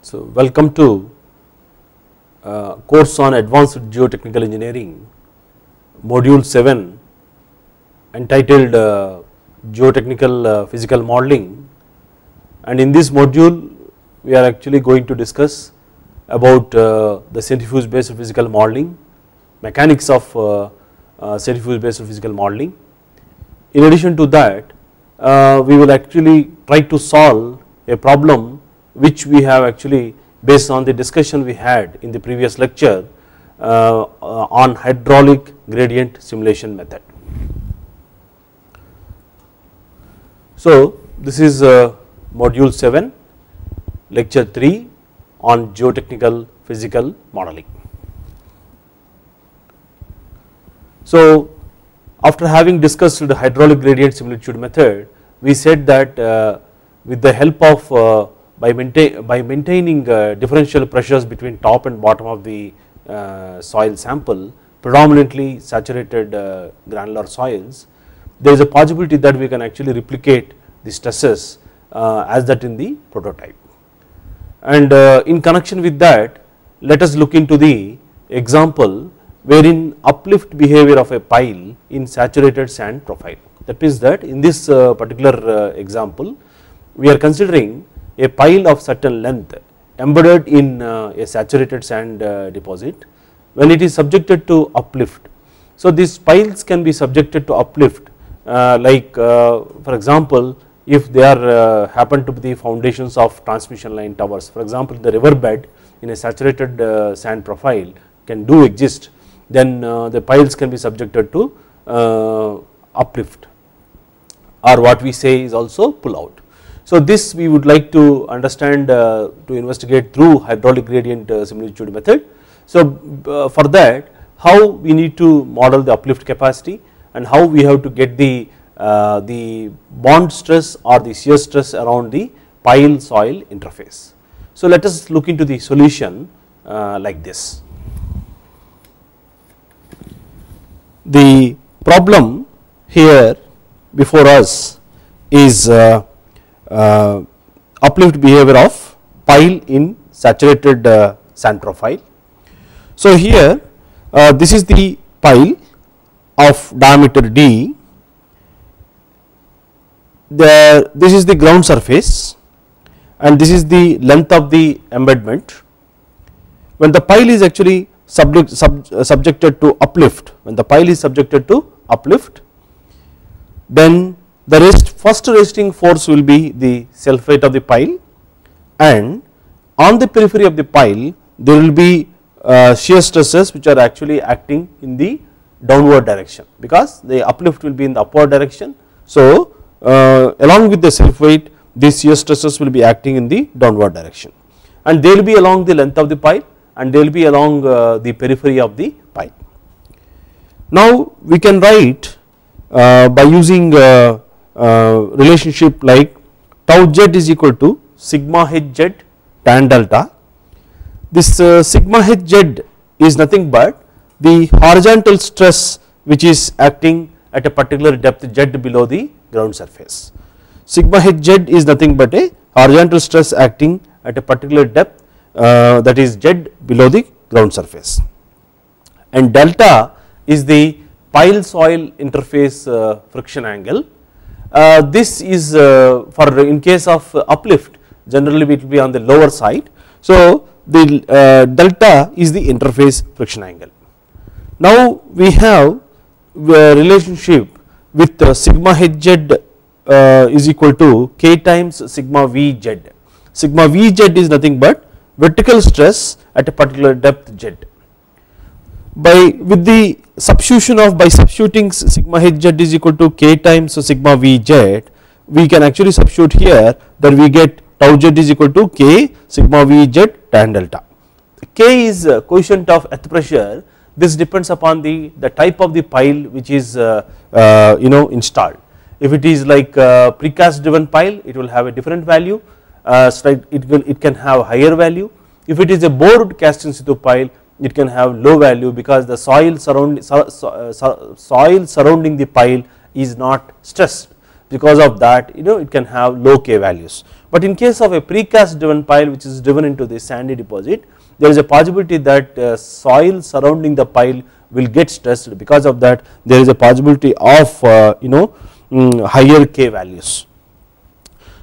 So, welcome to course on advanced geotechnical engineering module 7 entitled geotechnical physical modeling, and in this module we are actually going to discuss about the centrifuge based physical modeling, mechanics of centrifuge based physical modeling. In addition to that, we will actually try to solve a problem which we have actually based on the discussion we had in the previous lecture on hydraulic gradient simulation method. So, this is module 7 lecture 3 on geotechnical physical modeling. So, after having discussed the hydraulic gradient similitude method, we said that with the help of by maintaining differential pressures between top and bottom of the soil sample, predominantly saturated granular soils, there is a possibility that we can actually replicate the stresses as that in the prototype. And in connection with that, let us look into the example wherein uplift behavior of a pile in saturated sand profile. That means that in this particular example, we are considering a pile of certain length embedded in a saturated sand deposit when it is subjected to uplift. So, these piles can be subjected to uplift for example, if they are happen to be the foundations of transmission line towers, for example, the river bed in a saturated sand profile can do exist, then the piles can be subjected to uplift, or what we say is also pull out. So, this we would like to understand to investigate through hydraulic gradient similitude method. So, for that, how we need to model the uplift capacity and how we have to get the bond stress or the shear stress around the pile soil interface. So, let us look into the solution like this. The problem here before us is uplift behavior of pile in saturated sand profile. So, here this is the pile of diameter d, this is the ground surface and this is the length of the embedment. When the pile is actually subjected to uplift, then the first resisting force will be the self weight of the pile, and on the periphery of the pile there will be shear stresses which are actually acting in the downward direction, because the uplift will be in the upward direction. So, along with the self weight, these shear stresses will be acting in the downward direction, and they will be along the length of the pile and they will be along the periphery of the pile. Now, we can write by using relationship like tau z is equal to sigma h z tan delta. This sigma h z is nothing but the horizontal stress which is acting at a particular depth z below the ground surface. Sigma h z is nothing but a horizontal stress acting at a particular depth that is z below the ground surface, and delta is the pile soil interface friction angle. This is for in case of uplift, generally it will be on the lower side. So, the delta is the interface friction angle. Now, we have a relationship with sigma h z is equal to k times sigma v z. Sigma v z is nothing but vertical stress at a particular depth z. By substituting sigma h z is equal to k times sigma v z, we can actually substitute here that we get tau z is equal to k sigma v z tan delta. K is coefficient of earth pressure. This depends upon the type of the pile which is installed. If it is like precast driven pile, it will have a different value, it can have higher value. If it is a bored cast in situ pile, it can have low value, because the soil surrounding the pile is not stressed. because of that it can have low K values. But in case of a precast driven pile which is driven into the sandy deposit, there is a possibility that soil surrounding the pile will get stressed, because of that there is a possibility of higher K values.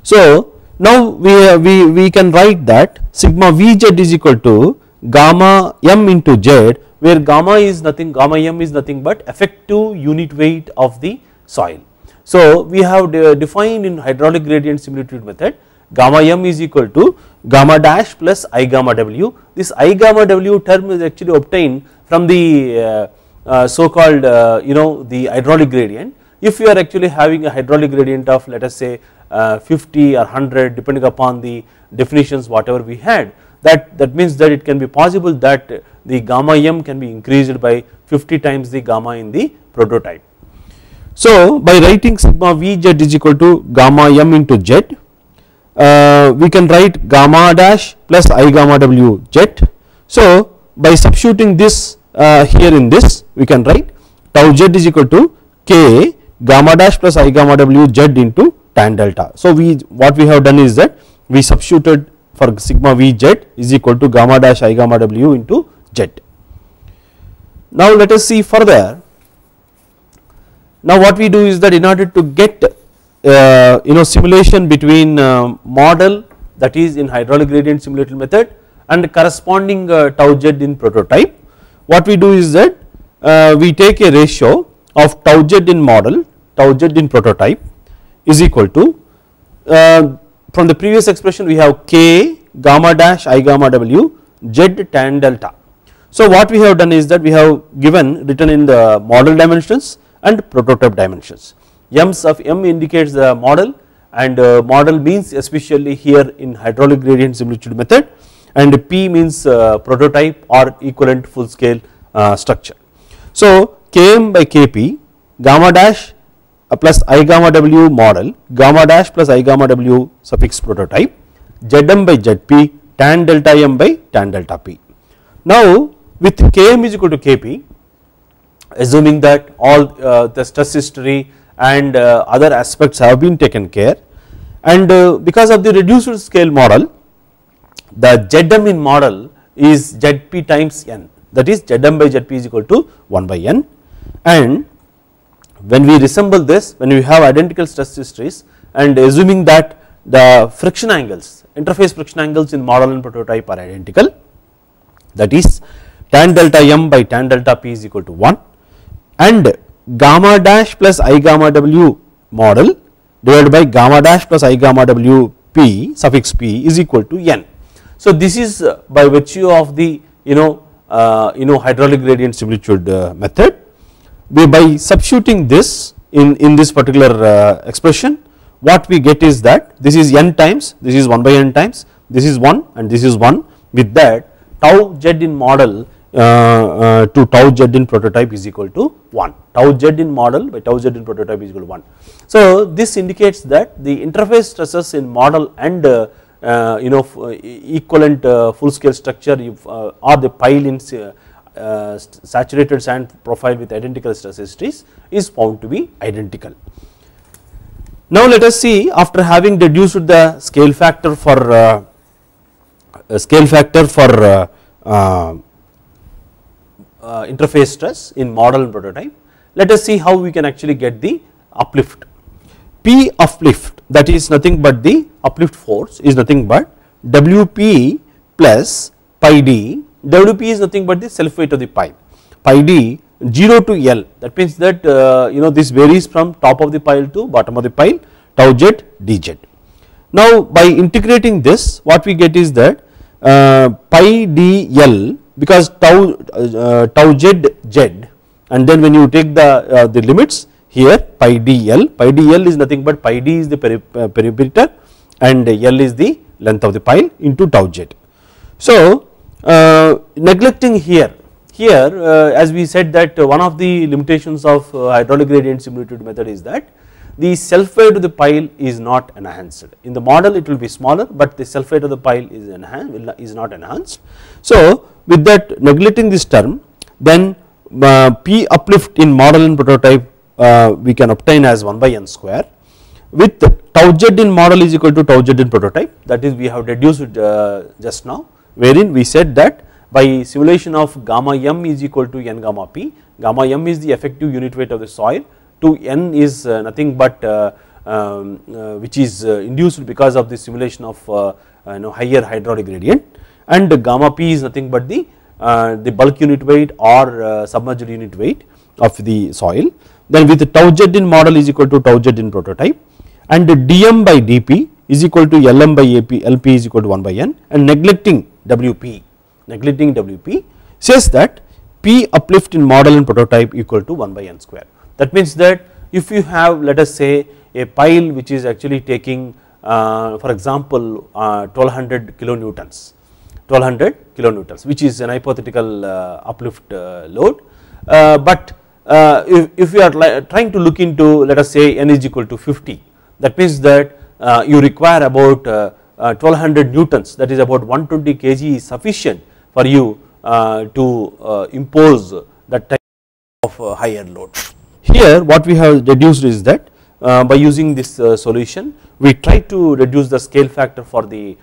So now we can write that sigma Vz is equal to gamma m into Z, where gamma m is nothing but effective unit weight of the soil. So we have defined in hydraulic gradient similitude method gamma m is equal to gamma dash plus I gamma w. This I gamma w term is actually obtained from the so called the hydraulic gradient. If you are actually having a hydraulic gradient of, let us say 50 or 100 depending upon the definitions whatever we had, that means that it can be possible that the gamma m can be increased by 50 times the gamma in the prototype. So by writing sigma Vz is equal to gamma m into Z, we can write gamma dash plus I gamma w Z. So by substituting this here in this, we can write tau Z is equal to K gamma dash plus I gamma w Z into tan delta. So what we have done is that we substituted for sigma Vz is equal to gamma dash I gamma w into Z. Now let us see further. Now what we do is that in order to get simulation between model, that is in hydraulic gradient simulated method, and corresponding tau Z in prototype, what we do is that we take a ratio of tau Z in model, tau Z in prototype is equal to, from the previous expression we have K gamma dash I gamma w Z tan delta. So what we have done is that we have written in the model dimensions and prototype dimensions. M indicates the model, and model means especially here in hydraulic gradient similitude method, and P means prototype or equivalent full scale structure. So Km by Kp gamma dash plus I gamma w model, gamma dash plus I gamma w suffix prototype, Zm by Zp tan delta m by tan delta p. Now with Km is equal to Kp, assuming that all the stress history and other aspects have been taken care, and because of the reduced scale model, the Zm in model is Zp times n, that is Zm by Zp is equal to 1 by n, and when we resemble this, when we have identical stress histories and assuming that the friction angles, interface friction angles in model and prototype are identical, that is tan delta m by tan delta p is equal to 1, and gamma dash plus I gamma w model divided by gamma dash plus I gamma w p suffix p is equal to n. So this is by virtue of the hydraulic gradient similitude method. By substituting this in this particular expression, what we get is that this is n times, this is 1 by n times, this is 1 and this is 1, with that tau Z in model to tau Z in prototype is equal to 1, tau Z in model by tau Z in prototype is equal to 1. So this indicates that the interface stresses in model and equivalent full scale structure or the pile in saturated sand profile with identical stress histories is found to be identical. Now let us see, after having deduced the scale factor for interface stress in model and prototype, let us see how we can actually get the uplift. P uplift, that is nothing but the uplift force is nothing but Wp plus pi d. Wp is nothing but the self weight of the pile, pi d 0 to L, that means that this varies from top of the pile to bottom of the pile, tau Z dz. Now by integrating this, what we get is that pi d L, because tau Z Z, and then when you take the limits here, pi d L is nothing but pi d is the perimeter and L is the length of the pile into tau Z. So neglecting here as we said that one of the limitations of hydraulic gradient similitude method is that the self weight of the pile is not enhanced. In the model it will be smaller, but the self weight of the pile is not enhanced. So with that, neglecting this term, then P uplift in model and prototype we can obtain as 1 by n square, with tau z in model is equal to tau z in prototype, that is we have deduced just now, wherein we said that by simulation of gamma m is equal to n gamma p, gamma m is the effective unit weight of the soil, to n is nothing but which is induced because of the simulation of higher hydraulic gradient, and gamma p is nothing but the bulk unit weight or submerged unit weight of the soil. Then with tau z in model is equal to tau z in prototype, and dm by dp is equal to lm by ap, lp is equal to 1 by n, and neglecting wp says that p uplift in model and prototype equal to 1 by n square. That means that if you have, let us say, a pile which is actually taking for example 1200 kilonewtons, which is an hypothetical uplift load, but if you are trying to look into, let us say, n is equal to 50, that means that you require about 1200 newtons, that is about 120 kg is sufficient for you to impose that type of higher load. Here what we have deduced is that by using this solution we try to reduce the scale factor for the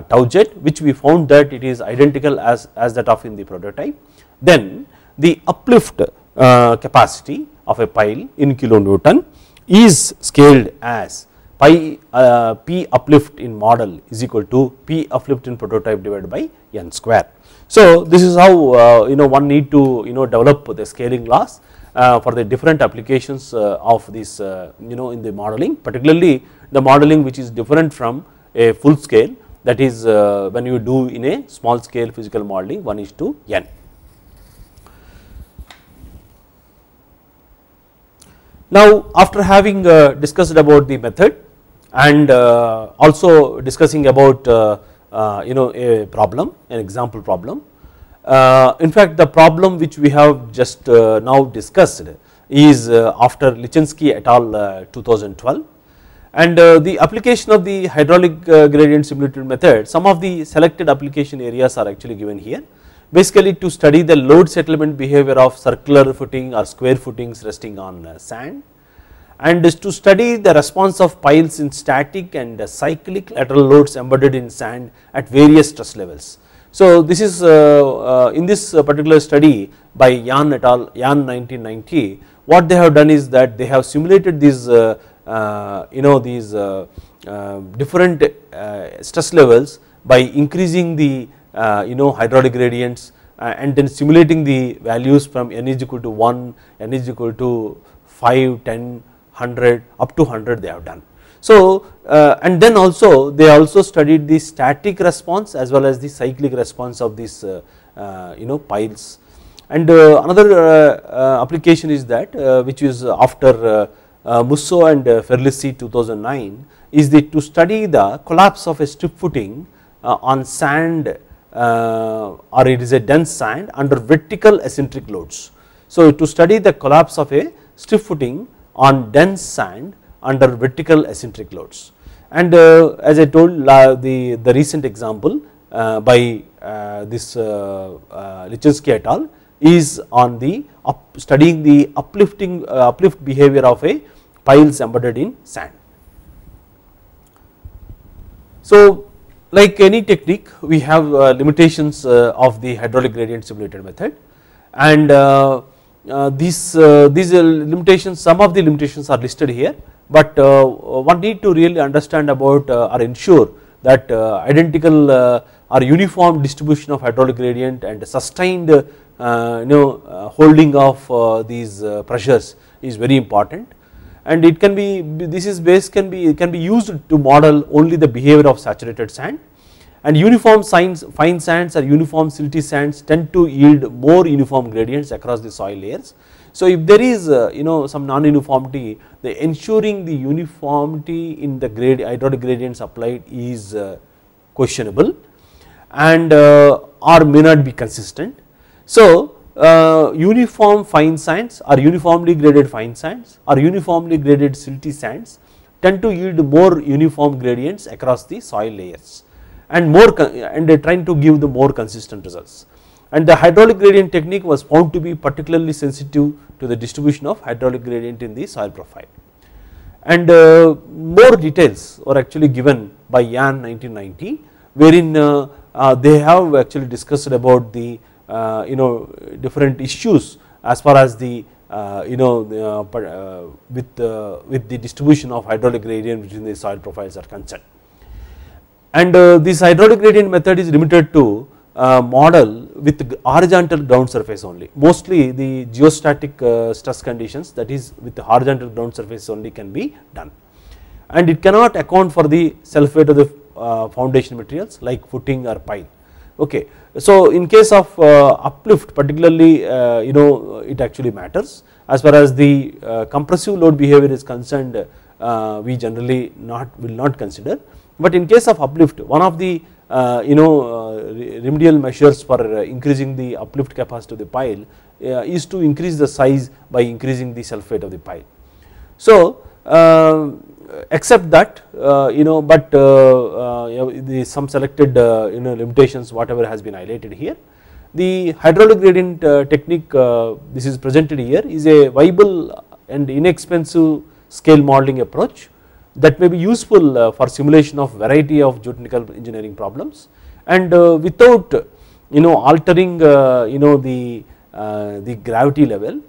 tau z, which we found that it is identical as that of in the prototype. Then the uplift capacity of a pile in kilonewton is scaled as pi p uplift in model is equal to p uplift in prototype divided by n square. So this is how one need to develop the scaling laws for the different applications of this in the modeling, particularly the modeling which is different from a full scale, that is when you do in a small scale physical modeling 1:n. Now after having discussed about the method and also discussing about a problem, an example problem, in fact the problem which we have just now discussed is after Litinsky et al 2012, and the application of the hydraulic gradient simulated method, some of the selected application areas are actually given here, basically to study the load settlement behavior of circular footing or square footings resting on sand, and is to study the response of piles in static and cyclic lateral loads embedded in sand at various stress levels. So this is in this particular study by Yan et al, Yan 1990, what they have done is that they have simulated these these different stress levels by increasing the hydraulic gradients and then simulating the values from n is equal to 1, n is equal to 5, 10, 100 up to 100 they have done. So and then also they also studied the static response as well as the cyclic response of these piles, and another application is that which is after Musso and Ferlisi 2009 is to study the collapse of a strip footing on sand or it is a dense sand under vertical eccentric loads. So to study the collapse of a strip footing on dense sand under vertical eccentric loads, and as I told the recent example by this Litinsky et al is on the studying the uplift behavior of a piles embedded in sand. So like any technique we have limitations of the hydraulic gradient simulated method, and these limitations, some of the limitations are listed here, but one need to really understand about or ensure that identical or uniform distribution of hydraulic gradient and sustained holding of these pressures is very important, and it can be, this is base can be used to model only the behavior of saturated sand, and uniform fine sands or uniform silty sands tend to yield more uniform gradients across the soil layers. So if there is some non-uniformity, the ensuring the uniformity in the hydraulic gradients applied is questionable and or may not be consistent. So uniform fine sands or uniformly graded fine sands or uniformly graded silty sands tend to yield more uniform gradients across the soil layers and they are trying to give the more consistent results, and the hydraulic gradient technique was found to be particularly sensitive to the distribution of hydraulic gradient in the soil profile. and more details were actually given by Yan 1990, wherein they have actually discussed about the different issues as far as the with the distribution of hydraulic gradient between the soil profiles are concerned. And this hydraulic gradient method is limited to model with horizontal ground surface only. Mostly the geostatic stress conditions, that is with the horizontal ground surface only, can be done, and it cannot account for the self weight of the foundation materials like footing or pile. Okay. So in case of uplift particularly, it actually matters. As far as the compressive load behavior is concerned, we generally will not consider, but in case of uplift, one of the remedial measures for increasing the uplift capacity of the pile is to increase the size by increasing the self weight of the pile. So except that but some selected limitations whatever has been highlighted here. The hydraulic gradient technique this is presented here is a viable and inexpensive scale modeling approach that may be useful for simulation of variety of geotechnical engineering problems, and without altering the gravity level,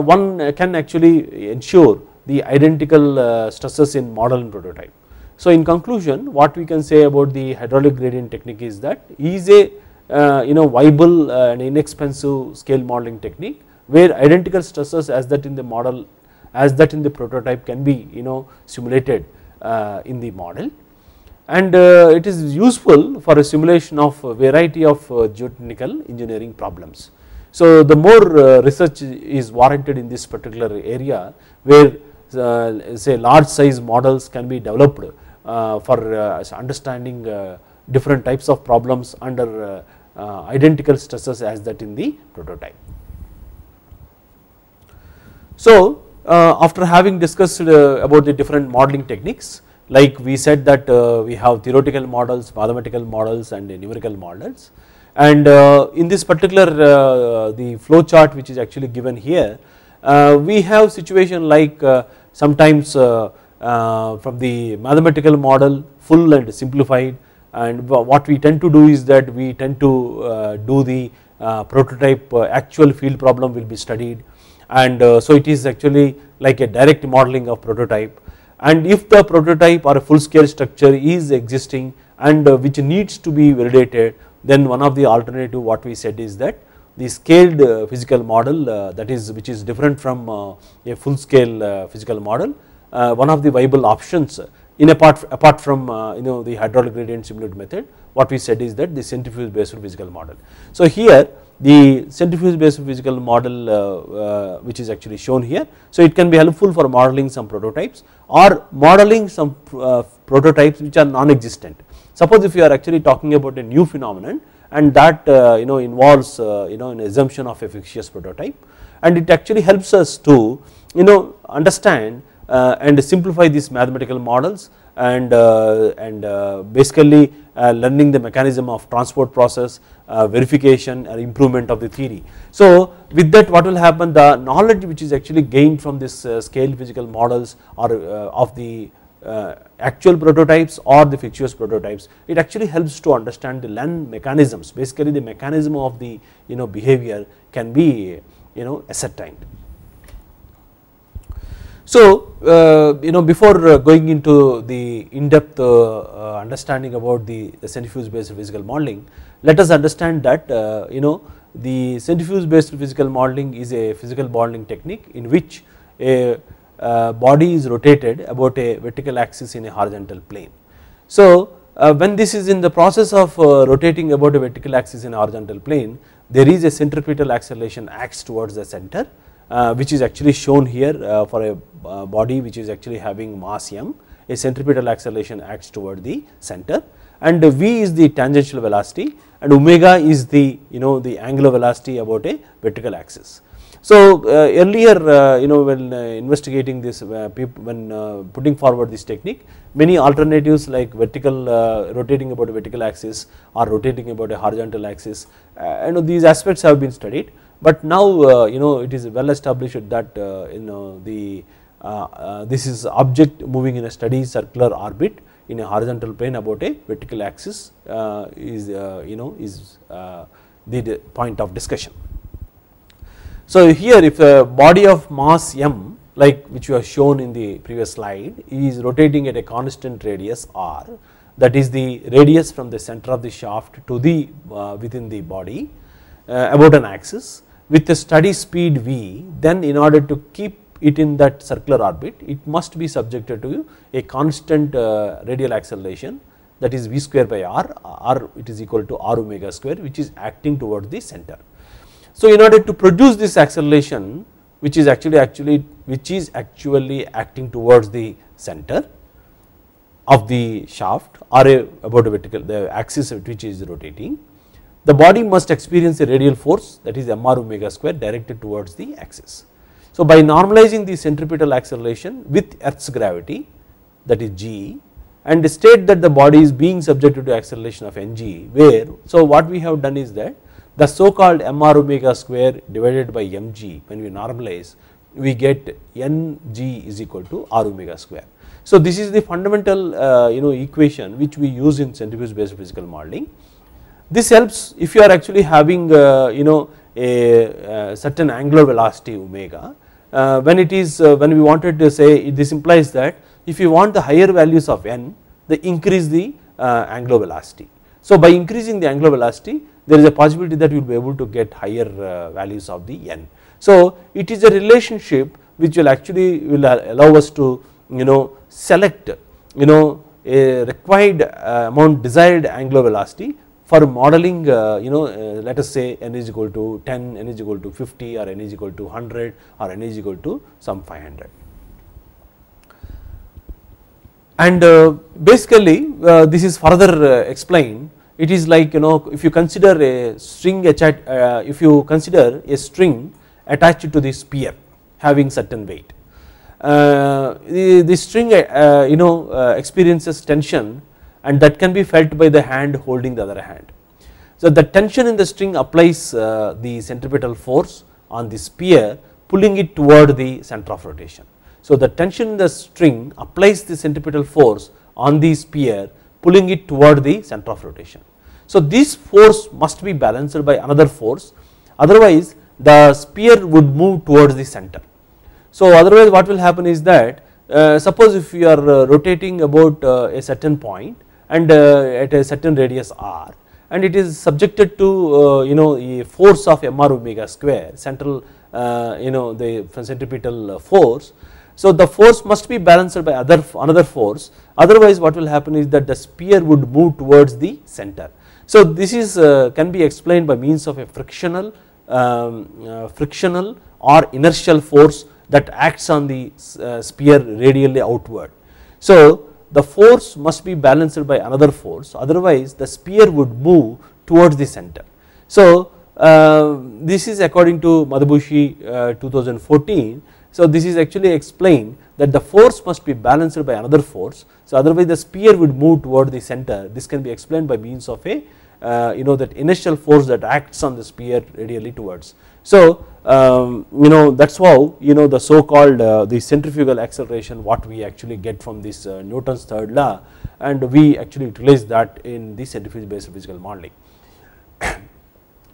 one can actually ensure the identical stresses in model and prototype. So in conclusion, what we can say about the hydraulic gradient technique is that is a viable and inexpensive scale modeling technique where identical stresses as that in the model, as that in the prototype, can be simulated in the model, and it is useful for a simulation of a variety of geotechnical engineering problems. So the more research is warranted in this particular area, where say large size models can be developed for understanding different types of problems under identical stresses as that in the prototype. So after having discussed about the different modeling techniques, like we said that we have theoretical models, mathematical models and numerical models, and in this particular the flow chart which is actually given here, we have situation like sometimes from the mathematical model full and simplified, and what we tend to do is that we tend to do the prototype actual field problem will be studied, and so it is actually like a direct modeling of prototype, and if the prototype or a full scale structure is existing and which needs to be validated, then one of the alternative what we said is that the scaled physical model, that is which is different from a full scale physical model, one of the viable options in apart from the hydraulic gradient simulated method, what we said is that the centrifuge based physical model. So here the centrifuge based physical model which is actually shown here, so it can be helpful for modeling some prototypes or modeling some prototypes which are non-existent. Suppose if you are actually talking about a new phenomenon and that involves an assumption of a fictitious prototype, and it actually helps us to understand and simplify these mathematical models and basically learning the mechanism of transport process, verification or improvement of the theory. So with that what will happen, the knowledge which is actually gained from this scale physical models or of the actual prototypes or the fictitious prototypes, it actually helps to understand the learn mechanisms, basically the mechanism of the behavior can be ascertained. So before going into the in-depth understanding about the centrifuge based physical modeling, let us understand that the centrifuge based physical modeling is a physical modeling technique in which a body is rotated about a vertical axis in a horizontal plane. So when this is in the process of rotating about a vertical axis in a horizontal plane, there is a centripetal acceleration acts towards the center, which is actually shown here for a body which is actually having mass m. A centripetal acceleration acts toward the center, and v is the tangential velocity, and omega is the the angular velocity about a vertical axis. So earlier when investigating this when putting forward this technique, many alternatives like vertical rotating about a vertical axis or rotating about a horizontal axis, these aspects have been studied, but now it is well established that the this is object moving in a steady circular orbit in a horizontal plane about a vertical axis is the point of discussion. So here if a body of mass m, like which you have shown in the previous slide, is rotating at a constant radius r, that is the radius from the center of the shaft to the within the body about an axis with a steady speed v, then in order to keep it in that circular orbit, it must be subjected to a constant radial acceleration, that is v square by r it is equal to r omega square, which is acting towards the center. So in order to produce this acceleration, which is actually acting towards the center of the shaft or about a vertical, the axis at which is rotating, the body must experience a radial force, that is mr omega square, directed towards the axis. So by normalizing the centripetal acceleration with earth's gravity, that is g, and state that the body is being subjected to acceleration of ng, where, so what we have done is that the so called mr omega square divided by mg, when we normalize, we get ng is equal to r omega square. So this is the fundamental equation which we use in centrifuge based physical modeling. This helps if you are actually having a certain angular velocity omega, when it is when we wanted to say, this implies that if you want the higher values of n, they increase the angular velocity. So by increasing the angular velocity, there is a possibility that you will be able to get higher values of the n. So it is a relationship which will actually allow us to select a required amount desired angular velocity for modeling let us say n is equal to 10, n is equal to 50, or n is equal to 100, or n is equal to some 500. And basically this is further explained. It is like if you consider a string attached to the sphere having certain weight, the string experiences tension, and that can be felt by the hand holding the other hand. So the tension in the string applies the centripetal force on the sphere, pulling it toward the center of rotation. So the tension in the string applies the centripetal force on the sphere, pulling it toward the center of rotation. So this force must be balanced by another force, otherwise the sphere would move towards the center. So otherwise what will happen is that suppose if you are rotating about a certain point and at a certain radius r, and it is subjected to a force of mr omega square, central the centripetal force. So the force must be balanced by another force, otherwise what will happen is that the sphere would move towards the center. So this is can be explained by means of a frictional or inertial force that acts on the sphere radially outward. So the force must be balanced by another force, otherwise the sphere would move towards the center. So this is according to Madabushi 2014. So this is actually explained that the force must be balanced by another force, so otherwise the sphere would move toward the center. This can be explained by means of a that initial force that acts on the sphere radially towards. So that is how the so called the centrifugal acceleration what we actually get from this Newton's third law, and we actually utilize that in the centrifuge based physical modeling.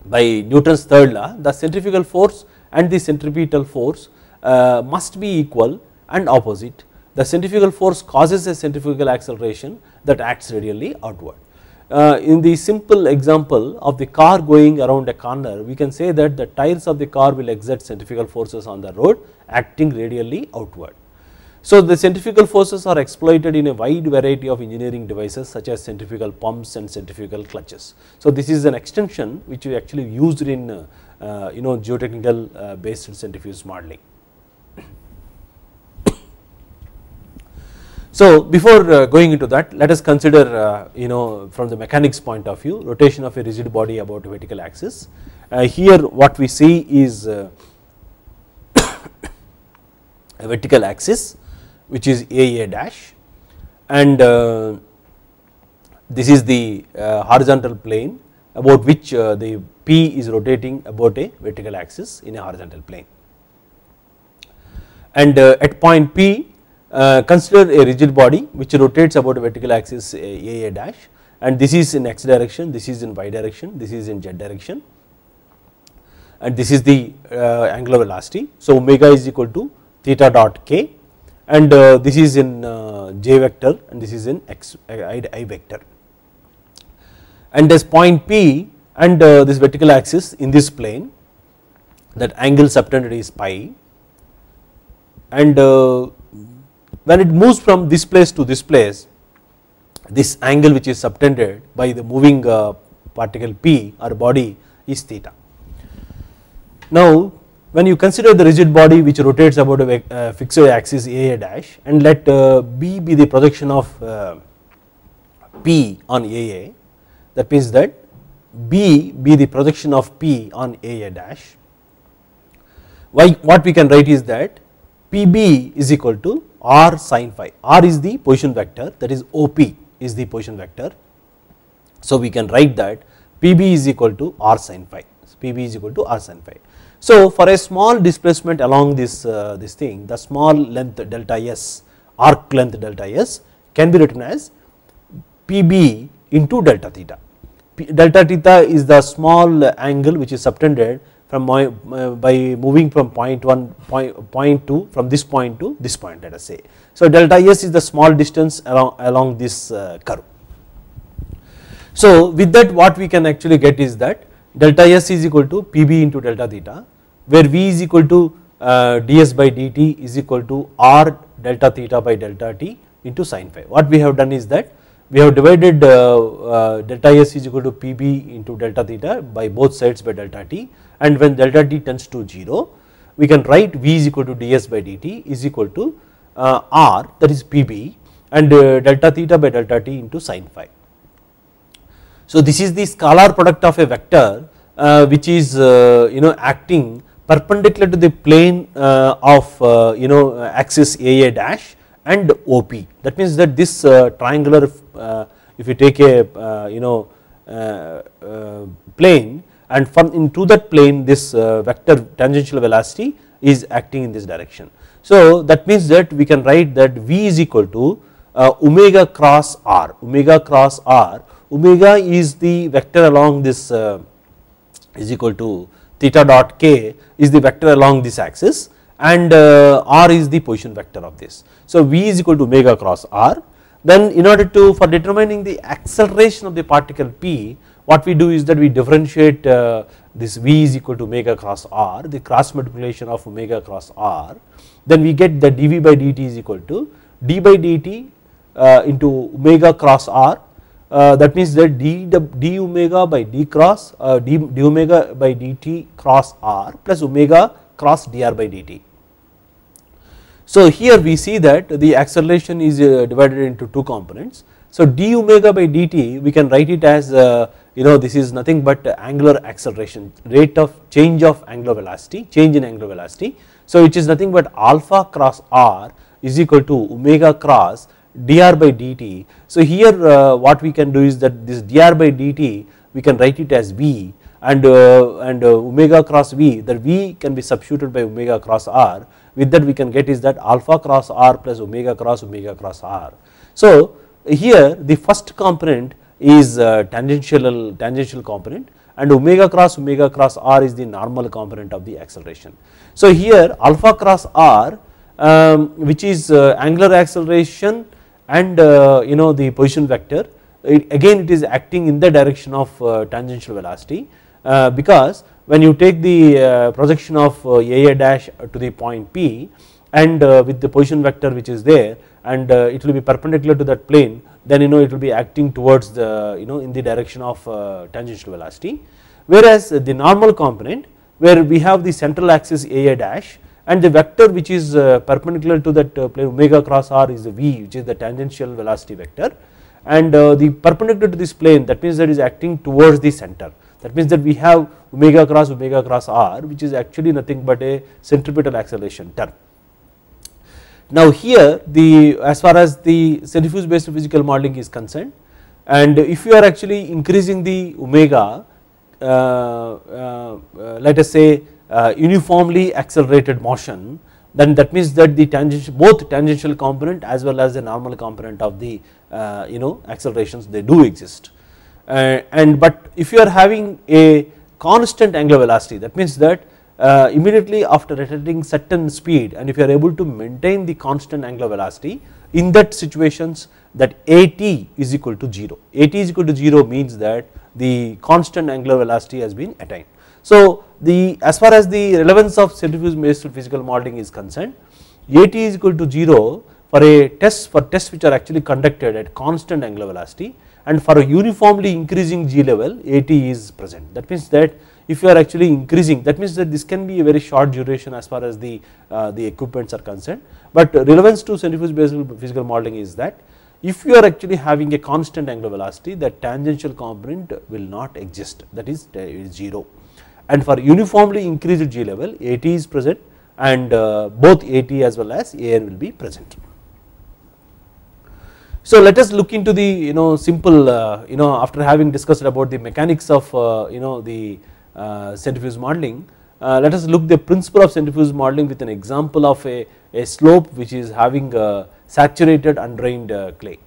By Newton's third law, the centrifugal force and the centripetal force must be equal and opposite. The centrifugal force causes a centrifugal acceleration that acts radially outward. In the simple example of the car going around a corner, we can say that the tires of the car will exert centrifugal forces on the road acting radially outward. So the centrifugal forces are exploited in a wide variety of engineering devices such as centrifugal pumps and centrifugal clutches. So this is an extension which we actually used in geotechnical based centrifuge modeling. So before going into that, let us consider from the mechanics point of view, rotation of a rigid body about a vertical axis. Here what we see is a vertical axis which is AA dash, and this is the horizontal plane about which the P is rotating about a vertical axis in a horizontal plane. and at point P consider a rigid body which rotates about a vertical axis a dash, and this is in x direction, this is in y direction, this is in z direction, and this is the angular velocity. So, omega is equal to theta dot k, and this is in j vector and this is in x I vector, and as point P and this vertical axis in this plane, that angle subtended is pi, and when it moves from this place to this place, this angle which is subtended by the moving particle P or body is theta. Now, when you consider the rigid body which rotates about a fixed axis a dash, and let B be the projection of P on a, that means that B be the projection of P on a dash, what we can write is that Pb is equal to r sin phi. R is the position vector, that is OP is the position vector. So, we can write that Pb is equal to r sin phi. Pb is equal to r sin phi. So, for a small displacement along this thing, the small length delta s, arc length delta s can be written as Pb into delta theta. Delta theta is the small angle which is subtended from by moving from point 2 from this point to this point, let us say. So, delta s is the small distance along this curve. So, with that what we can actually get is that delta s is equal to Pb into delta theta, where V is equal to ds by dt is equal to r delta theta by delta t into sin phi. What we have done is that we have divided delta s is equal to Pb into delta theta by both sides by delta t, and when delta t tends to 0, we can write V is equal to ds by dt is equal to r, that is Pb, and delta theta by delta t into sin phi. So, this is the scalar product of a vector which is acting perpendicular to the plane of axis a dash and OP. That means that this triangular, if you take a plane, and from into that plane this vector tangential velocity is acting in this direction. So, that means that we can write that V is equal to omega cross r, omega cross r. Omega is the vector along this is equal to theta dot k is the vector along this axis, and r is the position vector of this. So, V is equal to omega cross r. Then in order to, for determining the acceleration of the particle P, what we do is that we differentiate this V is equal to omega cross r, the cross multiplication of omega cross r, then we get the dV by dt is equal to d by dt into omega cross r, that means that d omega by d cross d omega by dt cross r plus omega cross dr by dt. So, here we see that the acceleration is divided into two components. So, d omega by dt we can write it as this is nothing but angular acceleration, rate of change of angular velocity, change in angular velocity. So, which is nothing but alpha cross r is equal to omega cross dr by dt. So, here what we can do is that this dr by dt we can write it as V, and omega cross V, that V can be substituted by omega cross r. With that we can get is that alpha cross r plus omega cross r. So, here the first component is tangential component, and omega cross r is the normal component of the acceleration. So, here alpha cross r which is angular acceleration and the position vector, again it is acting in the direction of tangential velocity, because when you take the projection of a dash to the point P, and with the position vector which is there, and it will be perpendicular to that plane, then it will be acting towards the in the direction of tangential velocity. Whereas the normal component, where we have the central axis a dash, and the vector which is perpendicular to that plane omega cross r is the V, which is the tangential velocity vector, and the perpendicular to this plane, that means that is acting towards the center. That means that we have omega cross r, which is actually nothing but a centripetal acceleration term. Now, here as far as the centrifuge based physical modeling is concerned, and if you are actually increasing the omega, let us say uniformly accelerated motion, then that means that the tangential, both tangential component as well as the normal component of the accelerations, they do exist. But if you are having a constant angular velocity, that means that immediately after attaining certain speed, and if you are able to maintain the constant angular velocity, in that situations that at is equal to 0. At is equal to 0 means that the constant angular velocity has been attained. So as far as the relevance of centrifuge based physical modeling is concerned, at is equal to 0 for tests which are actually conducted at constant angular velocity, and for a uniformly increasing G level at is present. That means that if you are actually increasing, that means that this can be a very short duration as far as the equipments are concerned, but relevance to centrifuge based physical modeling is that if you are actually having a constant angular velocity, the tangential component will not exist, that is 0, and for uniformly increased G level at is present, and both at as well as an will be present. So let us look into the simple after having discussed about the mechanics of the centrifuge modeling, let us look the principle of centrifuge modeling with an example of a slope which is having saturated undrained clay.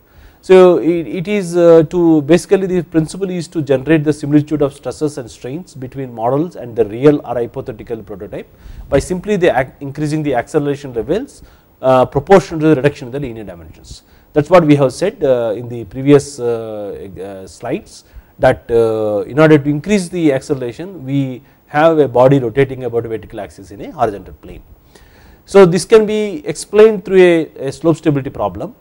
So it is to basically the principle is to generate the similitude of stresses and strains between models and the real or hypothetical prototype by simply increasing the acceleration levels proportional to the reduction in the linear dimensions. That is what we have said in the previous slides, that in order to increase the acceleration we have a body rotating about a vertical axis in a horizontal plane. So this can be explained through a slope stability problem.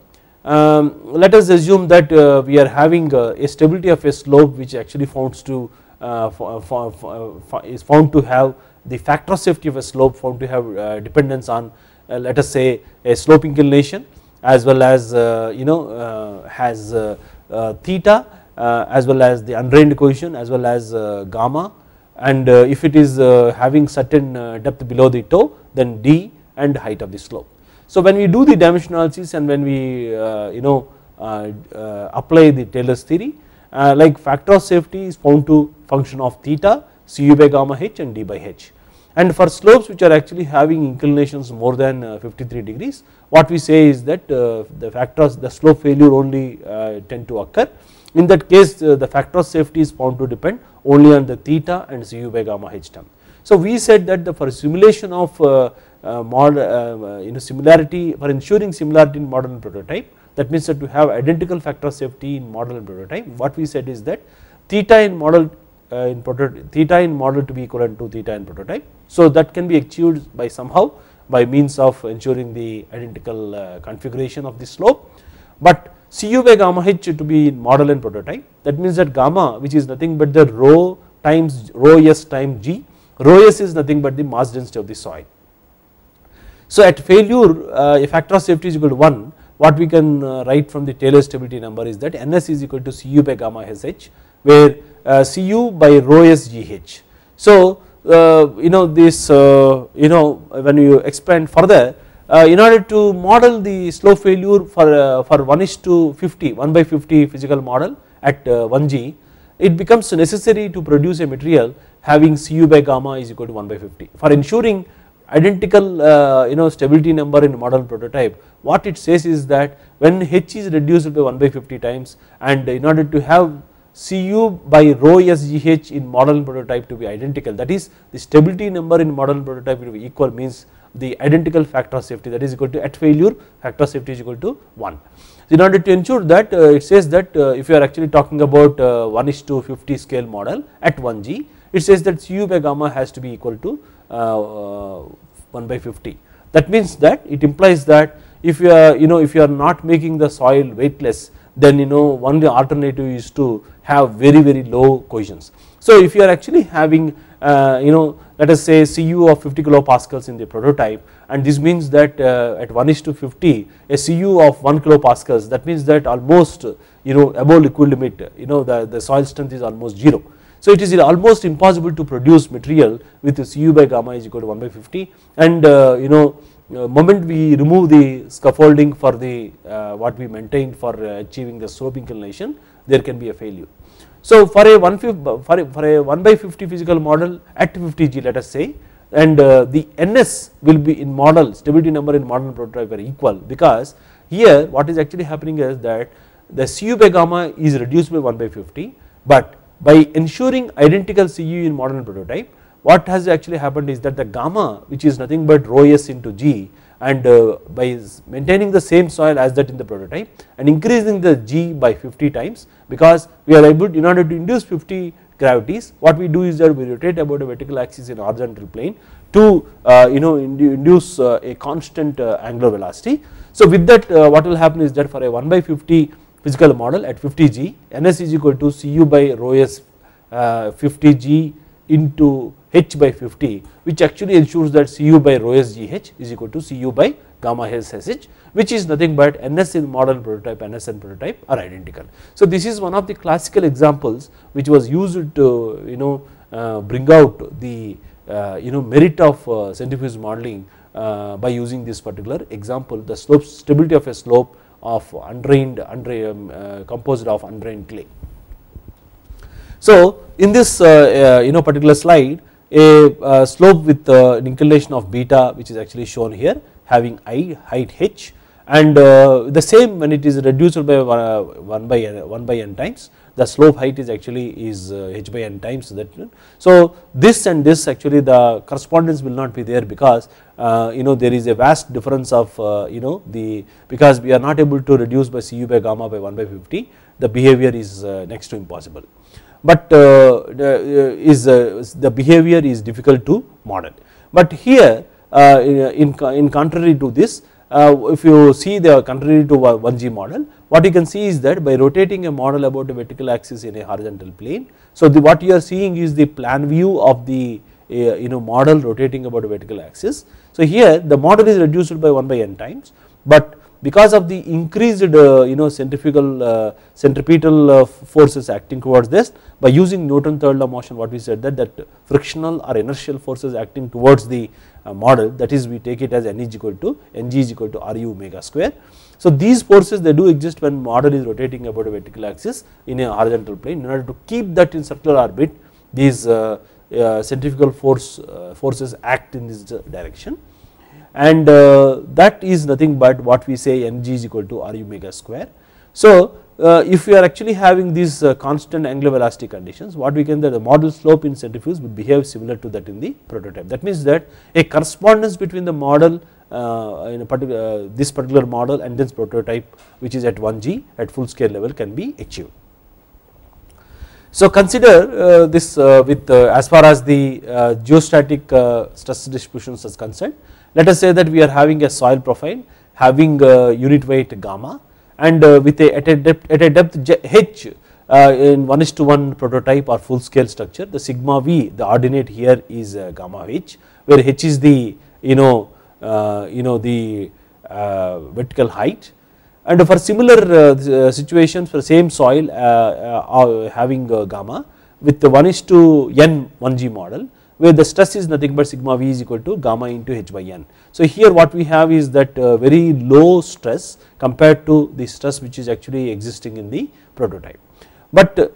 Let us assume that we are having a stability of a slope which actually is found to have the factor of safety of a slope found to have dependence on let us say a slope inclination as well as has theta as well as the undrained coefficient as well as gamma, and if it is having certain depth below the toe, then d and height of the slope. So when we do the dimension analysis and when we apply the Taylor's theory, like factor of safety is found to function of theta, cu by gamma h and d by h. And for slopes which are actually having inclinations more than 53 degrees, what we say is that the factors, the slope failure only tend to occur. In that case the factor of safety is found to depend only on the theta and cu by gamma h term. So we said that for simulation of similarity, for ensuring similarity in model and prototype, that means that to have identical factor of safety in model and prototype, what we said is that theta in model to be equivalent to theta in prototype. So that can be achieved by somehow by means of ensuring the identical configuration of the slope, but cu by gamma h to be in model and prototype, that means that gamma, which is nothing but the rho s times g, rho s is nothing but the mass density of the soil. So at failure a factor of safety is equal to 1, what we can write from the Taylor stability number is that ns is equal to cu by gamma sh, where cu by rho s gh. So this when you expand further, in order to model the slope failure for 1:50, 1/50 physical model at 1g, it becomes necessary to produce a material having cu by gamma is equal to 1/50. For ensuring identical stability number in model prototype, what it says is that when h is reduced by 1/50 times, and in order to have cu by rho s gh in model and prototype to be identical, that is the stability number in model and prototype will be equal, means the identical factor of safety, that is equal to at failure factor of safety is equal to 1. So in order to ensure that it says that if you are actually talking about 1:50 scale model at 1g, it says that cu by gamma has to be equal to 1/50. That means that it implies that if you are if you are not making the soil weightless, then one alternative is to have very low cohesions. So if you are actually having let us say cu of 50 kilopascals in the prototype, and this means that at 1:50 a cu of 1 kilopascals, that means that almost above liquid limit, the soil strength is almost 0. So it is almost impossible to produce material with cu by gamma is equal to 1/50, and moment we remove the scaffolding for the what we maintained for achieving the slope inclination, there can be a failure. So for a 1/50 physical model at 50g, let us say, and the ns will be in model stability number in model and prototype are equal, because here what is actually happening is that the Cu by gamma is reduced by 1 by 50, but by ensuring identical Cu in model and prototype, what has actually happened is that the gamma, which is nothing but rho s into g, and by maintaining the same soil as that in the prototype and increasing the g by 50 times, because we are able, in order to induce 50 gravities, what we do is that we rotate about a vertical axis in horizontal plane to induce a constant angular velocity. So with that what will happen is that for a 1 by 50 physical model at 50 g, ns is equal to Cu by rho s 50 g into h by 50, which actually ensures that Cu by rho s gh is equal to Cu by gamma s sh, which is nothing but ns in model prototype, ns and prototype are identical. So this is one of the classical examples which was used to bring out the merit of centrifuge modeling by using this particular example, the slope stability of a slope of composed of undrained clay. So in this particular slide, a slope with an inclination of beta, which is actually shown here, having height h, and the same when it is reduced by 1 by n times, the slope height is actually h by n times that. So this and this actually the correspondence will not be there, because there is a vast difference of because we are not able to reduce by Cu by gamma by 1 by 50, the behavior is next to impossible, but the behavior is difficult to model. But here in contrary to this, if you see the contrary to 1G model, what you can see is that by rotating a model about a vertical axis in a horizontal plane, so what you are seeing is the plan view of the model rotating about a vertical axis. So here the model is reduced by 1 by n times, but because of the increased centripetal forces acting towards this, by using Newton third law motion, what we said that frictional or inertial forces acting towards the model, that is we take it as n is equal to ng is equal to Ru omega square. So these forces they do exist when model is rotating about a vertical axis in a horizontal plane. In order to keep that in circular orbit, these centrifugal forces act in this direction, and that is nothing but what we say mg is equal to Ru omega square. So if we are actually having these constant angular velocity conditions, what we can the model slope in centrifuge would behave similar to that in the prototype. That means that a correspondence between the model in a particular this particular model and this prototype, which is at 1G at full scale level, can be achieved. So consider this with as far as the geostatic stress distributions is concerned. Let us say that we are having a soil profile having unit weight gamma, and with at a depth h in 1:1 prototype or full scale structure, the sigma v, the ordinate here is gamma h, where h is the the vertical height. And for similar situations for same soil having gamma with the 1:n 1G model, where the stress is nothing but sigma v is equal to gamma into h by n. So here what we have is that very low stress compared to the stress which is actually existing in the prototype. But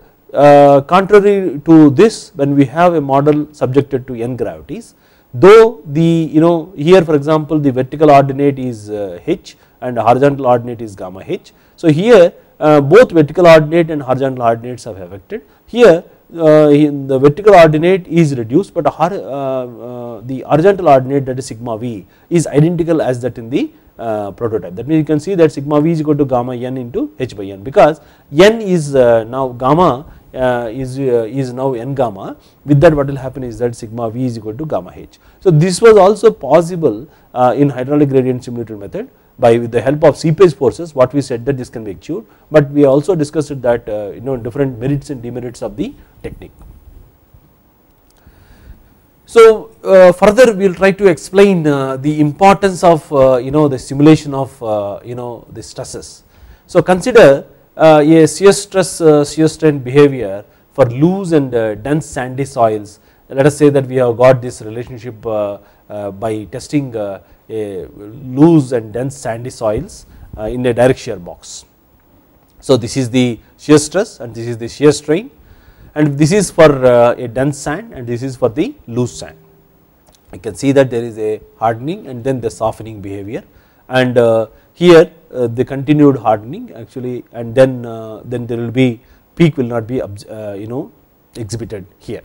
contrary to this, when we have a model subjected to n gravities, though the here for example the vertical ordinate is h and horizontal ordinate is gamma h. So here both vertical ordinate and horizontal ordinates have affected. Here the vertical ordinate is reduced, but the horizontal ordinate, that is sigma v, is identical as that in the prototype. That means you can see that sigma v is equal to gamma n into h by n, because n is now gamma is now n gamma. With that what will happen is that sigma v is equal to gamma h. So this was also possible in hydraulic gradient simulated method by with the help of seepage forces. What we said that this can be achieved, but we also discussed that different merits and demerits of the technique. So further we will try to explain the importance of the simulation of the stresses. So consider a shear stress shear strain behavior for loose and dense sandy soils. Let us say that we have got this relationship by testing a loose and dense sandy soils in a direct shear box. So this is the shear stress and this is the shear strain, and this is for a dense sand and this is for the loose sand. you can see that there is a hardening and then the softening behavior, and here the continued hardening actually, and then there will be peak will not be exhibited here.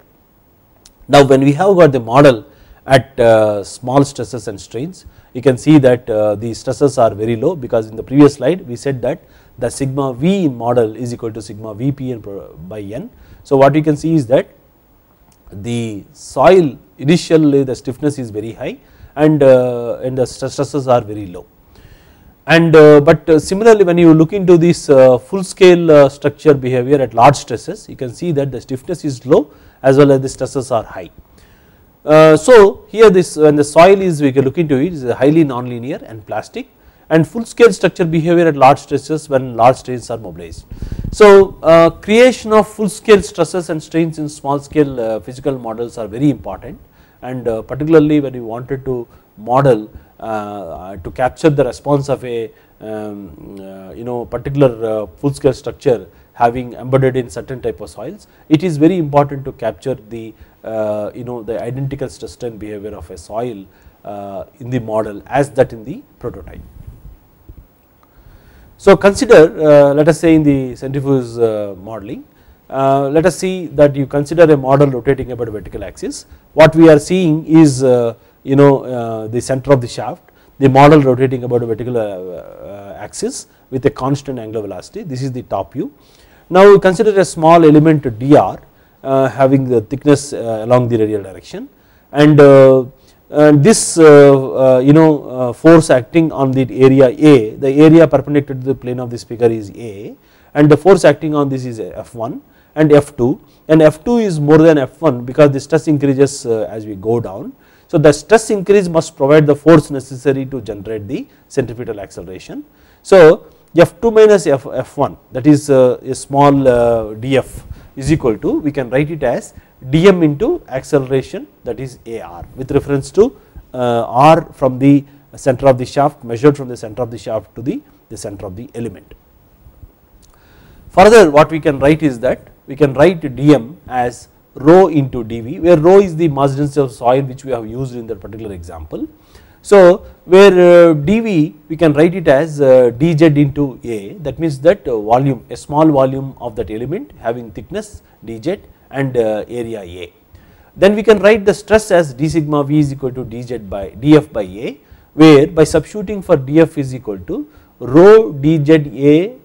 Now when we have got the model at small stresses and strains, you can see that the stresses are very low, because in the previous slide we said that the sigma V in model is equal to sigma Vp by n. So what you can see is that the soil initially the stiffness is very high, and the stresses are very low, and but similarly when you look into this full scale structure behavior at large stresses, you can see that the stiffness is low as well as the stresses are high. So here this, when the soil is, we can look into it, is highly nonlinear and plastic, and full scale structure behavior at large stresses when large strains are mobilized. So creation of full scale stresses and strains in small scale physical models are very important, and particularly when you wanted to model to capture the response of a particular full scale structure having embedded in certain type of soils, it is very important to capture the the identical stress strain behavior of a soil in the model as that in the prototype. So consider let us say in the centrifuge modeling, let us see that you consider a model rotating about a vertical axis. What we are seeing is the center of the shaft, the model rotating about a vertical axis with a constant angular velocity. This is the top view. Now we consider a small element dr having the thickness along the radial direction, and this force acting on the area A, the area perpendicular to the plane of this figure is A, and the force acting on this is F1 and F2, and F2 is more than F1 because the stress increases as we go down. So the stress increase must provide the force necessary to generate the centrifugal acceleration. So F2 minus F1, that is a small df, is equal to, we can write it as dm into acceleration, that is AR, with reference to R from the center of the shaft, measured from the center of the shaft to the center of the element. Further what we can write is that we can write dm as rho into dV, where rho is the mass density of soil which we have used in that particular example. So where dV we can write it as dz into A, that means that volume, a small volume of that element having thickness dz and area A. Then we can write the stress as d sigma V is equal to dz by dF by A, where by substituting for dF is equal to rho dz A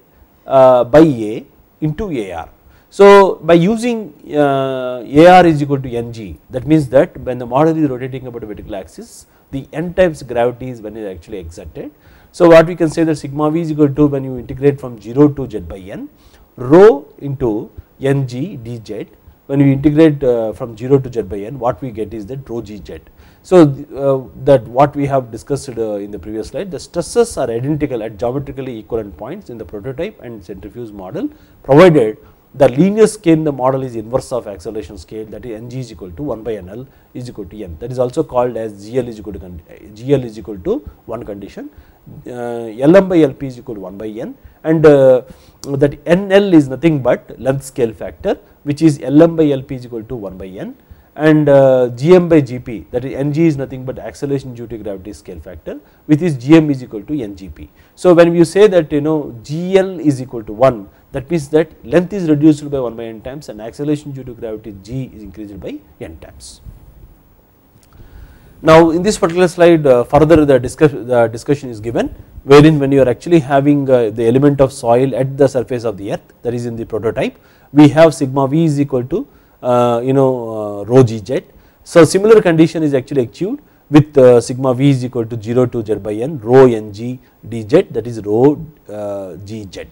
by A into AR. So by using AR is equal to ng, that means that when the model is rotating about a vertical axis, the n times gravity is when it is actually exerted. So what we can say that sigma V is equal to, when you integrate from 0 to z by n, rho into ng dz, when we integrate from 0 to z by n, what we get is that rho gz. So that what we have discussed in the previous slide, the stresses are identical at geometrically equivalent points in the prototype and centrifuge model, provided the linear scale in the model is inverse of acceleration scale, that is ng is equal to 1 by nl is equal to n, that is also called as GL is equal to 1 condition, Lm by Lp is equal to 1 by n, and that nl is nothing but length scale factor, which is Lm by Lp is equal to 1 by n, and Gm by Gp, that is ng is nothing but acceleration due to gravity scale factor, which is Gm is equal to ngp. So when you say that GL is equal to 1, that means that length is reduced by 1 by n times and acceleration due to gravity g is increased by n times. Now in this particular slide further the discussion is given, wherein when you are actually having the element of soil at the surface of the earth, that is in the prototype, we have sigma V is equal to rho gz. So similar condition is actually achieved with sigma V is equal to 0 to z by n rho ng dz, that is rho gz.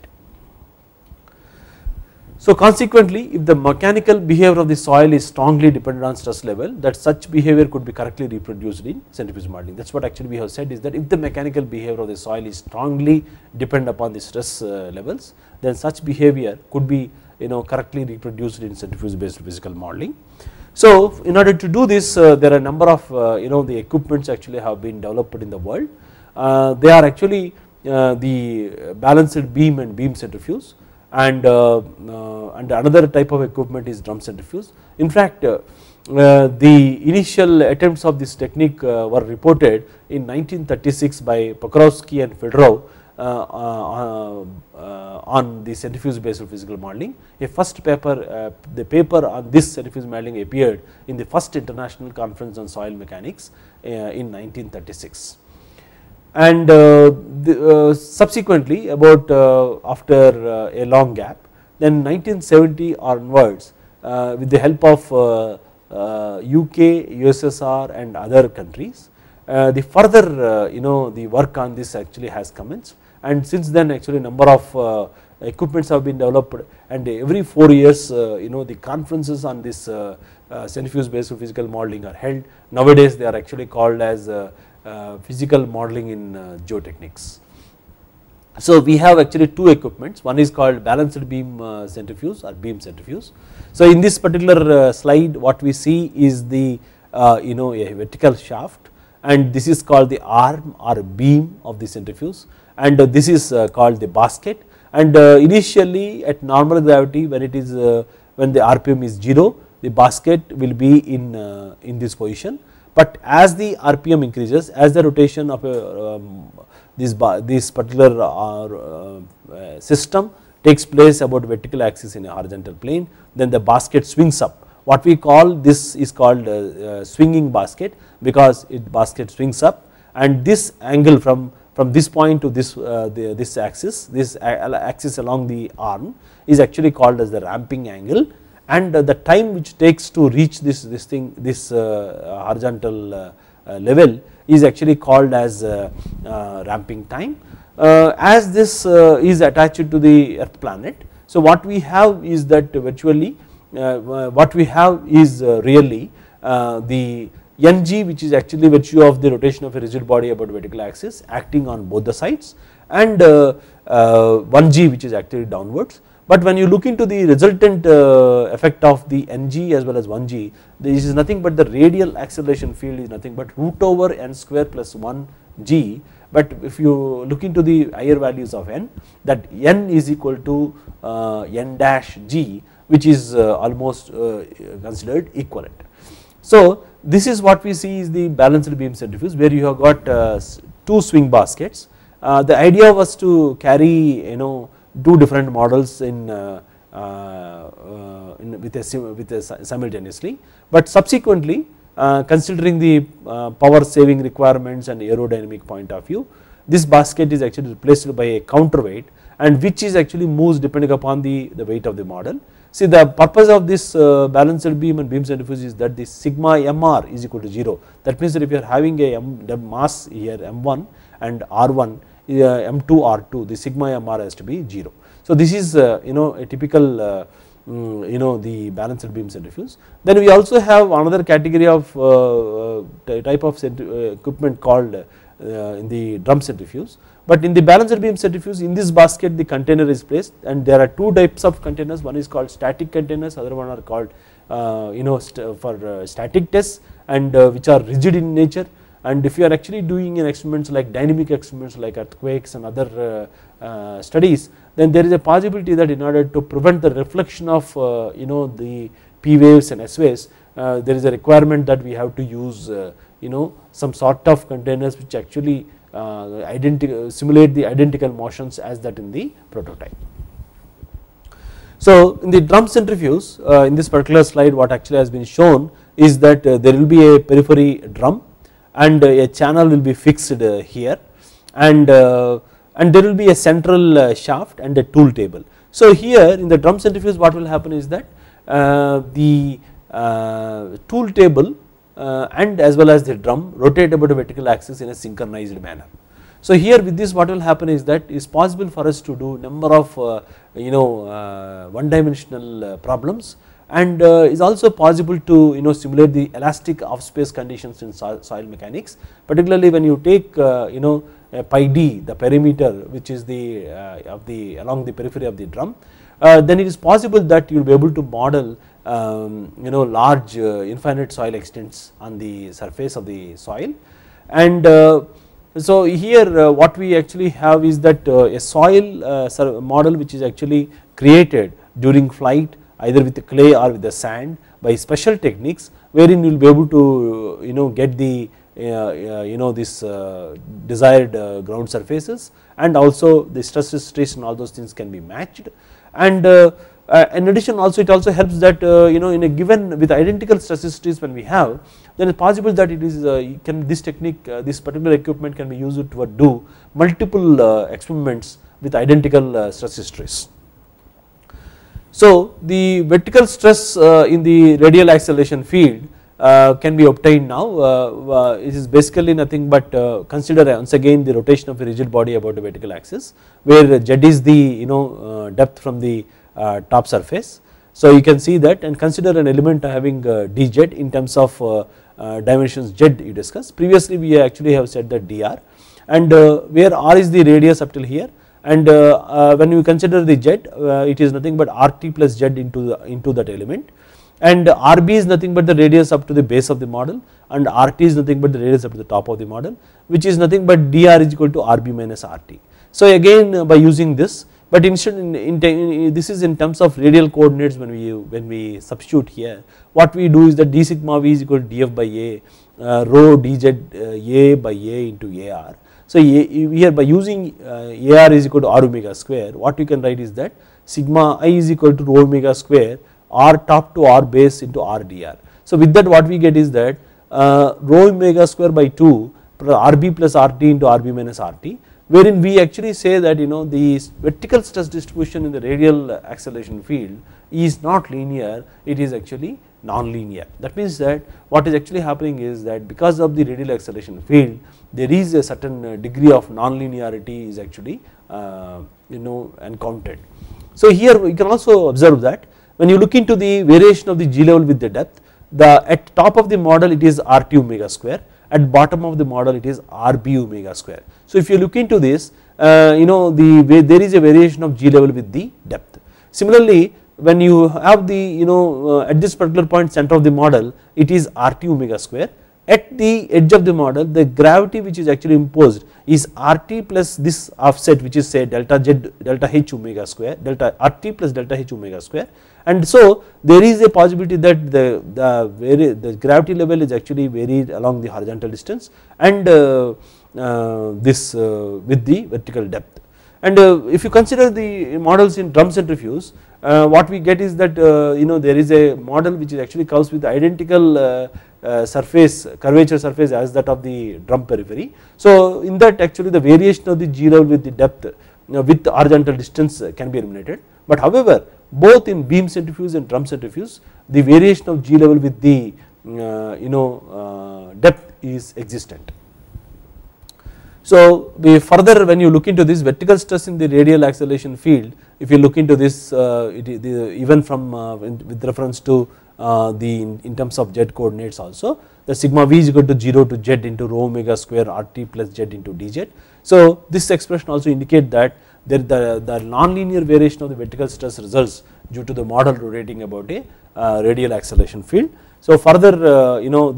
So consequently, if the mechanical behavior of the soil is strongly dependent on stress level, that such behavior could be correctly reproduced in centrifuge modeling. That is what actually we have said, is that if the mechanical behavior of the soil is strongly dependent upon the stress levels, then such behavior could be correctly reproduced in centrifuge based physical modeling. So in order to do this, there are a number of the equipments actually have been developed in the world. They are actually the balanced beam and beam centrifuge, and another type of equipment is drum centrifuge. In fact, the initial attempts of this technique were reported in 1936 by Pokrovsky and Fedorov on the centrifuge based physical modeling. A first paper, the paper on this centrifuge modeling appeared in the first international conference on soil mechanics in 1936. And subsequently, about after a long gap, then 1970 onwards, with the help of UK, USSR and other countries, the further the work on this actually has commenced, and since then actually number of equipments have been developed, and every 4 years the conferences on this centrifuge based physical modeling are held. Nowadays they are actually called as physical modeling in geotechnics. So we have actually two equipments, one is called balanced beam centrifuge or beam centrifuge. So in this particular slide what we see is the a vertical shaft, and this is called the arm or beam of the centrifuge, and this is called the basket, and initially at normal gravity when it is when the RPM is 0, the basket will be in this position, but as the RPM increases, as the rotation of this particular system takes place about vertical axis in a horizontal plane, then the basket swings up. What we call this is called swinging basket, because basket swings up, and this angle from this point to this axis along the arm is actually called as the ramping angle, and the time which takes to reach this horizontal level is actually called as ramping time. As this is attached to the earth planet, so what we have is that virtually what we have is really the Ng, which is actually virtue of the rotation of a rigid body about vertical axis acting on both the sides, and 1G which is actually downwards. But when you look into the resultant effect of the Ng as well as 1G, this is nothing but the radial acceleration field is nothing but root over n square plus 1G. But if you look into the higher values of n, that n is equal to n dash g, which is almost considered equivalent. So this is what we see is the balanced beam centrifuge, where you have got two swing baskets. The idea was to carry two different models simultaneously, but subsequently considering the power saving requirements and aerodynamic point of view, this basket is actually replaced by a counterweight, and which is actually moves depending upon the weight of the model. See, the purpose of this balanced beam and beam centrifuge is that the sigma mr is equal to 0. That means that if you are having a mass here m1 and r1 m2 r2, the sigma mr has to be 0. So this is a typical the balanced beam centrifuge. Then we also have another category of type of equipment called in the drum centrifuge. But in the balanced beam centrifuge, in this basket the container is placed, and there are two types of containers. One is called static containers, other one are called for static tests, and which are rigid in nature. And if you are actually doing in experiments like dynamic experiments like earthquakes and other studies, then there is a possibility that in order to prevent the reflection of the P waves and S waves, there is a requirement that we have to use some sort of containers which actually simulate the identical motions as that in the prototype. So in the drum centrifuge, in this particular slide what actually has been shown is that there will be a periphery drum, and a channel will be fixed here, and there will be a central shaft and a tool table. So here in the drum centrifuge what will happen is that the tool table and as well as the drum rotate about a vertical axis in a synchronized manner. So here with this what will happen is that it is possible for us to do number of one dimensional problems, and is also possible to simulate the elastic off space conditions in soil mechanics, particularly when you take pi d, the perimeter which is the along the periphery of the drum, then it is possible that you will be able to model large infinite soil extents on the surface of the soil, and So here what we actually have is that a soil model which is actually created during flight either with the clay or with the sand by special techniques, wherein you will be able to get the this desired ground surfaces, and also the stress resistance and all those things can be matched. And in addition also it also helps that in a given with identical stress histories when we have, then it's possible that it is this technique this particular equipment can be used to do multiple experiments with identical stress histories. So the vertical stress in the radial acceleration field can be obtained now. It is basically nothing but consider once again the rotation of a rigid body about a vertical axis, where z is the depth from the top surface. So you can see that, and consider an element having dz in terms of dimensions z you discussed. Previously we actually have said that dr, and where r is the radius up till here, and when you consider the z it is nothing but rt plus z into that element, and rb is nothing but the radius up to the base of the model, and rt is nothing but the radius up to the top of the model, which is nothing but dr is equal to rb minus rt. So again by using this, but instead this is in terms of radial coordinates. When we substitute here, what we do is that d sigma v is equal to df by a rho dz a by a into ar. So here by using ar is equal to r omega square, what you can write is that sigma I is equal to rho omega square r top to r base into r dr. So with that what we get is that rho omega square by 2 rb plus rt into rb minus rt, wherein we actually say that the vertical stress distribution in the radial acceleration field is not linear, it is actually non-linear. That means that what is actually happening is that because of the radial acceleration field, there is a certain degree of non-linearity is actually encountered. So here we can also observe that when you look into the variation of the G level with the depth, at top of the model it is RT omega square, at bottom of the model it is RB omega square. So if you look into this, there is a variation of G level with the depth. Similarly, when you have the at this particular point center of the model, it is RT omega square. At the edge of the model, the gravity which is actually imposed is RT plus this offset, which is say delta z delta h omega square, delta RT plus delta h omega square, and so there is a possibility that the gravity level is actually varied along the horizontal distance, and this with the vertical depth. And if you consider the models in drum centrifuge, what we get is that there is a model which is actually curves with identical curvature surface as that of the drum periphery. So in that actually the variation of the G level with the depth with the horizontal distance can be eliminated, but however both in beam centrifuge and drum centrifuge the variation of G level with the depth is existent. So further when you look into this vertical stress in the radial acceleration field, if you look into this even from with reference to in terms of z coordinates also, the sigma v is equal to 0 to z into rho omega square rt plus z into dz. So this expression also indicate that the non-linear variation of the vertical stress results due to the model rotating about a radial acceleration field. So further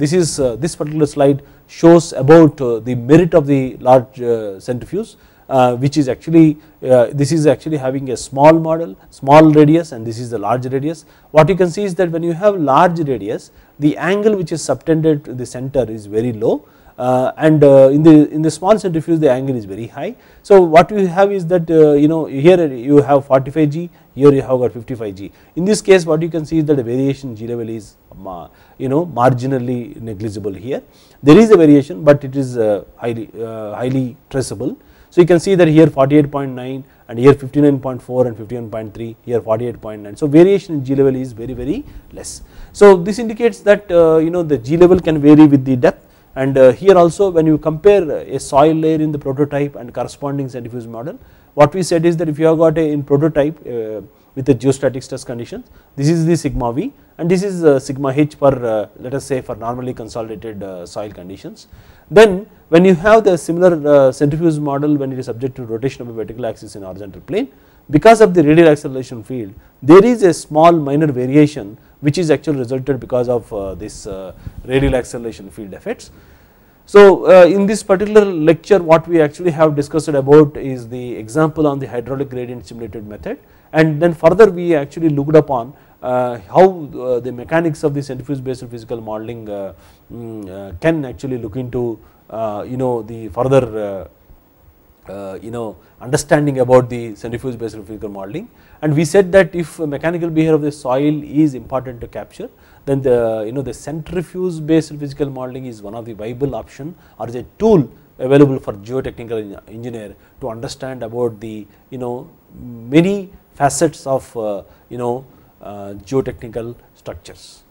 this particular slide shows about the merit of the large centrifuge, which is actually this is actually having a small model, small radius, and this is the large radius. What you can see is that when you have large radius, the angle which is subtended to the center is very low, and in the small centrifuge the angle is very high. So what we have is that here you have 45 G, here you have got 55 G. In this case what you can see is that the variation G level is marginally negligible here. There is a variation, but it is highly traceable. So you can see that here 48.9 and here 59.4 and 51.3, here 48.9. So variation in G level is very less. So this indicates that the G level can vary with the depth, and here also when you compare a soil layer in the prototype and corresponding centrifuge model, what we said is that if you have got in prototype with the geostatic stress conditions, this is the sigma v and this is sigma h for let us say for normally consolidated soil conditions. Then when you have the similar centrifuge model, when it is subject to rotation of a vertical axis in horizontal plane, because of the radial acceleration field there is a small minor variation which is actually resulted because of this radial acceleration field effects. So in this particular lecture what we actually have discussed about is the example on the hydraulic gradient simulated method, and then further we actually looked upon how the mechanics of the centrifuge based physical modeling can actually look into the further understanding about the centrifuge based physical modeling. And we said that if mechanical behavior of the soil is important to capture, then the centrifuge based physical modeling is one of the viable option or is a tool available for geotechnical engineer to understand about the many facets of geotechnical structures.